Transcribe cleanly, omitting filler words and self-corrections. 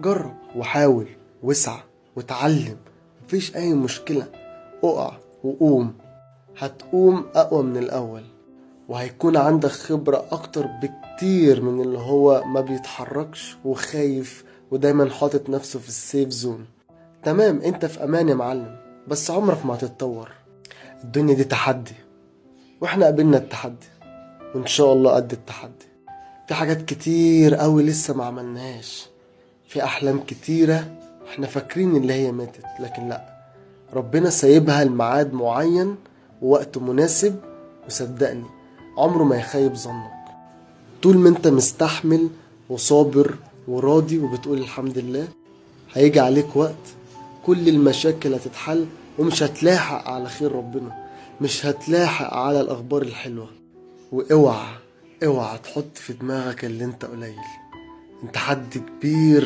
جرب وحاول واسعى وتعلم، مفيش اي مشكلة. اقع وقوم، هتقوم اقوى من الاول، وهيكون عندك خبرة اكتر بكتير من اللي هو ما بيتحركش وخايف ودايما حاطط نفسه في السيف زون. تمام، انت في امان يا معلم، بس عمرك ما هتتطور. الدنيا دي تحدي، واحنا قابلنا التحدي، وان شاء الله قد التحدي. في حاجات كتير قوي لسه ما عملناهاش، في احلام كتيرة احنا فاكرين اللي هي ماتت، لكن لا، ربنا سايبها لميعاد معين ووقت مناسب. وصدقني عمره ما يخيب ظنك، طول ما انت مستحمل وصابر وراضي وبتقول الحمد لله. هيجي عليك وقت كل المشاكل هتتحل، ومش هتلاحق على خير ربنا، مش هتلاحق على الاخبار الحلوة. واوعى اوعى تحط في دماغك اللي انت قليل، انت حد كبير.